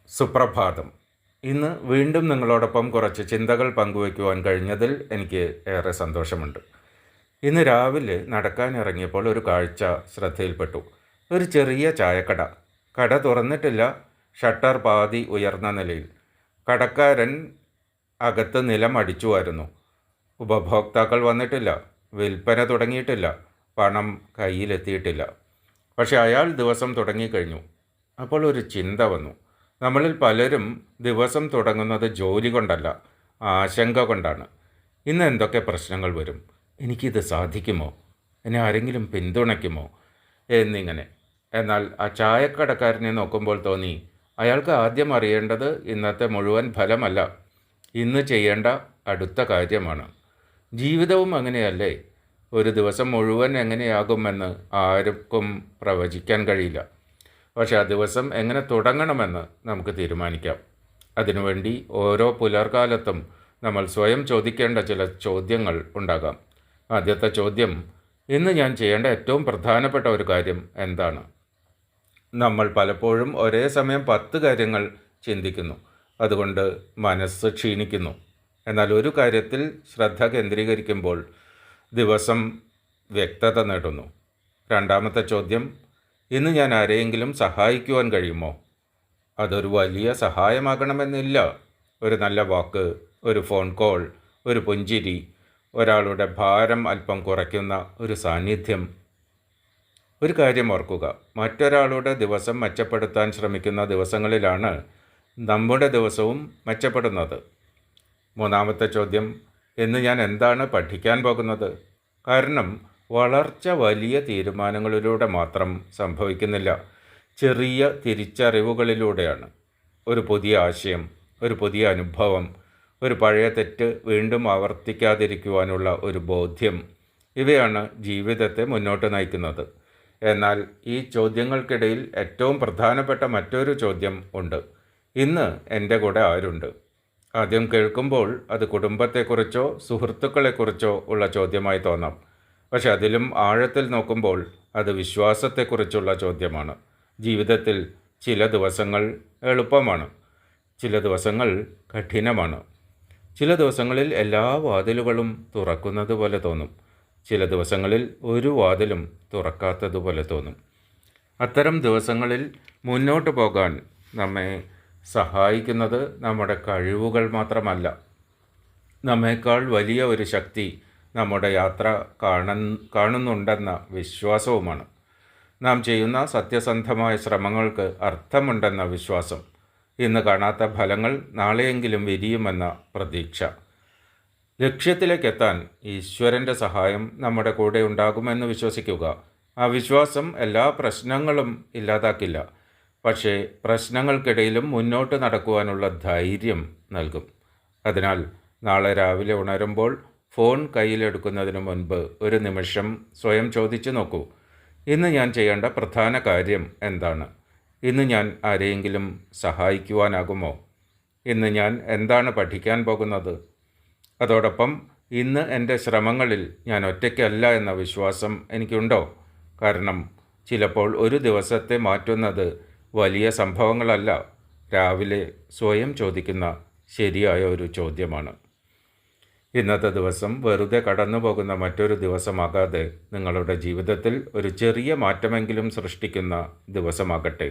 സുപ്രഭാതം. ഇന്ന് വീണ്ടും നിങ്ങളോടൊപ്പം കുറച്ച് ചിന്തകൾ പങ്കുവയ്ക്കുവാൻ കഴിഞ്ഞതിൽ എനിക്ക് ഏറെ സന്തോഷമുണ്ട്. ഇന്ന് രാവിലെ നടക്കാനിറങ്ങിയപ്പോൾ ഒരു കാഴ്ച ശ്രദ്ധയിൽപ്പെട്ടു. ഒരു ചെറിയ ചായക്കട. കട തുറന്നിട്ടില്ല, ഷട്ടർ പാതി ഉയർന്ന നിലയിൽ. കടക്കാരൻ അകത്ത് നിലം അടിച്ചുവാരുന്നു. ഉപഭോക്താക്കൾ വന്നിട്ടില്ല, വിൽപ്പന തുടങ്ങിയിട്ടില്ല, പണം കയ്യിലെത്തിയിട്ടില്ല. പക്ഷെ അയാൾ ദിവസം തുടങ്ങിക്കഴിഞ്ഞു. അപ്പോൾ ഒരു ചിന്ത വന്നു. നമ്മളിൽ പലരും ദിവസം തുടങ്ങുന്നത് ജോലി കൊണ്ടല്ല, ആശങ്ക കൊണ്ടാണ്. ഇന്ന് എന്തൊക്കെ പ്രശ്നങ്ങൾ വരും? എനിക്കിത് സാധിക്കുമോ? എന്നെ ആരെങ്കിലും പിന്തുണയ്ക്കുമോ? എന്നിങ്ങനെ. എന്നാൽ ആ ചായക്കടക്കാരനെ നോക്കുമ്പോൾ തോന്നി, അയാൾക്ക് ആദ്യം അറിയേണ്ടത് ഇന്നത്തെ മുഴുവൻ ഫലമല്ല, ഇന്ന് ചെയ്യേണ്ട അടുത്ത കാര്യമാണ്. ജീവിതവും അങ്ങനെയല്ലേ? ഒരു ദിവസം മുഴുവൻ എങ്ങനെയാകുമെന്ന് ആർക്കും പ്രവചിക്കാൻ കഴിയില്ല. പക്ഷെ ആ ദിവസം എങ്ങനെ തുടങ്ങണമെന്ന് നമുക്ക് തീരുമാനിക്കാം. അതിനുവേണ്ടി ഓരോ പുലർകാലത്തും നമ്മൾ സ്വയം ചോദിക്കേണ്ട ചില ചോദ്യങ്ങൾ ഉണ്ടാകാം. ആദ്യത്തെ ചോദ്യം, ഇന്ന് ഞാൻ ചെയ്യേണ്ട ഏറ്റവും പ്രധാനപ്പെട്ട ഒരു കാര്യം എന്താണ്? നമ്മൾ പലപ്പോഴും ഒരേ സമയം 10 കാര്യങ്ങൾ ചിന്തിക്കുന്നു. അതുകൊണ്ട് മനസ്സ് ക്ഷീണിക്കുന്നു. എന്നാൽ ഒരു കാര്യത്തിൽ ശ്രദ്ധ കേന്ദ്രീകരിക്കുമ്പോൾ ദിവസം വ്യക്തത നേടുന്നു. രണ്ടാമത്തെ ചോദ്യം, ഇന്ന് ഞാൻ ആരെയെങ്കിലും സഹായിക്കുവാൻ കഴിയുമോ? അതൊരു വലിയ സഹായമാകണമെന്നില്ല. ഒരു നല്ല വാക്ക്, ഒരു ഫോൺ കോൾ, ഒരു പുഞ്ചിരി, ഒരാളുടെ ഭാരം അല്പം കുറയ്ക്കുന്ന ഒരു സാന്നിധ്യം. ഒരു കാര്യം ഓർക്കുക, മറ്റൊരാളുടെ ദിവസം മെച്ചപ്പെടുത്താൻ ശ്രമിക്കുന്ന ദിവസങ്ങളിലാണ് നമ്മുടെ ദിവസവും മെച്ചപ്പെടുന്നത്. മൂന്നാമത്തെ ചോദ്യം, ഇന്ന് ഞാൻ എന്താണ് പഠിക്കാൻ പോകുന്നത്? കാരണം വളർച്ച വലിയ തീരുമാനങ്ങളിലൂടെ മാത്രം സംഭവിക്കുന്നില്ല, ചെറിയ തിരിച്ചറിവുകളിലൂടെയാണ്. ഒരു പുതിയ ആശയം, ഒരു പുതിയ അനുഭവം, ഒരു പഴയ തെറ്റ് വീണ്ടും ആവർത്തിക്കാതിരിക്കുവാനുള്ള ഒരു ബോധ്യം, ഇവയാണ് ജീവിതത്തെ മുന്നോട്ട് നയിക്കുന്നത്. എന്നാൽ ഈ ചോദ്യങ്ങൾക്കിടയിൽ ഏറ്റവും പ്രധാനപ്പെട്ട മറ്റൊരു ചോദ്യം ഉണ്ട്. ഇന്ന് എൻ്റെ കൂടെ ആരുണ്ട്? ആദ്യം കേൾക്കുമ്പോൾ അത് കുടുംബത്തെക്കുറിച്ചോ സുഹൃത്തുക്കളെക്കുറിച്ചോ ഉള്ള ചോദ്യമായി തോന്നാം. പക്ഷെ അതിലും ആഴത്തിൽ നോക്കുമ്പോൾ അത് വിശ്വാസത്തെക്കുറിച്ചുള്ള ചോദ്യമാണ്. ജീവിതത്തിൽ ചില ദിവസങ്ങൾ എളുപ്പമാണ്, ചില ദിവസങ്ങൾ കഠിനമാണ്. ചില ദിവസങ്ങളിൽ എല്ലാ വാതിലുകളും തുറക്കുന്നത് പോലെ തോന്നും, ചില ദിവസങ്ങളിൽ ഒരു വാതിലും തുറക്കാത്തതുപോലെ തോന്നും. അത്തരം ദിവസങ്ങളിൽ മുന്നോട്ട് പോകാൻ നമ്മെ സഹായിക്കുന്നത് നമ്മുടെ കഴിവുകൾ മാത്രമല്ല, നമ്മേക്കാൾ വലിയ ഒരു ശക്തി നമ്മുടെ യാത്ര കാണുന്നുണ്ടെന്ന വിശ്വാസവുമാണ്. നാം ചെയ്യുന്ന സത്യസന്ധമായ ശ്രമങ്ങൾക്ക് അർത്ഥമുണ്ടെന്ന വിശ്വാസം, ഇന്ന് കാണാത്ത ഫലങ്ങൾ നാളെയെങ്കിലും വിരിയുമെന്ന പ്രതീക്ഷ. ലക്ഷ്യത്തിലേക്കെത്താൻ ഈശ്വരൻ്റെ സഹായം നമ്മുടെ കൂടെ ഉണ്ടാകുമെന്ന് വിശ്വസിക്കുക. ആ വിശ്വാസം എല്ലാ പ്രശ്നങ്ങളും ഇല്ലാതാക്കില്ല, പക്ഷേ പ്രശ്നങ്ങൾക്കിടയിലും മുന്നോട്ട് നടക്കുവാനുള്ള ധൈര്യം നൽകും. അതിനാൽ നാളെ രാവിലെ ഉണരുമ്പോൾ ഫോൺ കയ്യിലെടുക്കുന്നതിന് മുൻപ് ഒരു നിമിഷം സ്വയം ചോദിച്ചു നോക്കൂ, ഇന്ന് ഞാൻ ചെയ്യേണ്ട പ്രധാന കാര്യം എന്താണ്? ഇന്ന് ഞാൻ ആരെയെങ്കിലും സഹായിക്കുവാനാകുമോ? ഇന്ന് ഞാൻ എന്താണ് പഠിക്കാൻ പോകുന്നത്? അതോടൊപ്പം ഇന്ന് എൻ്റെ ശ്രമങ്ങളിൽ ഞാൻ ഒറ്റയ്ക്കല്ല എന്ന വിശ്വാസം എനിക്കുണ്ടോ? കാരണം ചിലപ്പോൾ ഒരു ദിവസത്തെ മാറ്റുന്നത് വലിയ സംഭവങ്ങളല്ല, രാവിലെ സ്വയം ചോദിക്കുന്ന ശരിയായ ഒരു ചോദ്യമാണ്. ഇന്നത്തെ ദിവസം വെറുതെ കടന്നു പോകുന്ന മറ്റൊരു ദിവസമാകാതെ നിങ്ങളുടെ ജീവിതത്തിൽ ഒരു ചെറിയ മാറ്റമെങ്കിലും സൃഷ്ടിക്കുന്ന ദിവസമാകട്ടെ.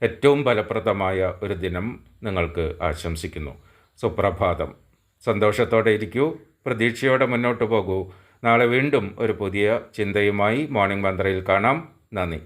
ഏറ്റവും ഫലപ്രദമായ ഒരു ദിനം നിങ്ങൾക്ക് ആശംസിക്കുന്നു. സുപ്രഭാതം. സന്തോഷത്തോടെ ഇരിക്കൂ, പ്രതീക്ഷയോടെ മുന്നോട്ട് പോകൂ. നാളെ വീണ്ടും ഒരു പുതിയ ചിന്തയുമായി മോർണിംഗ് മന്ത്രയിൽ കാണാം. നന്ദി.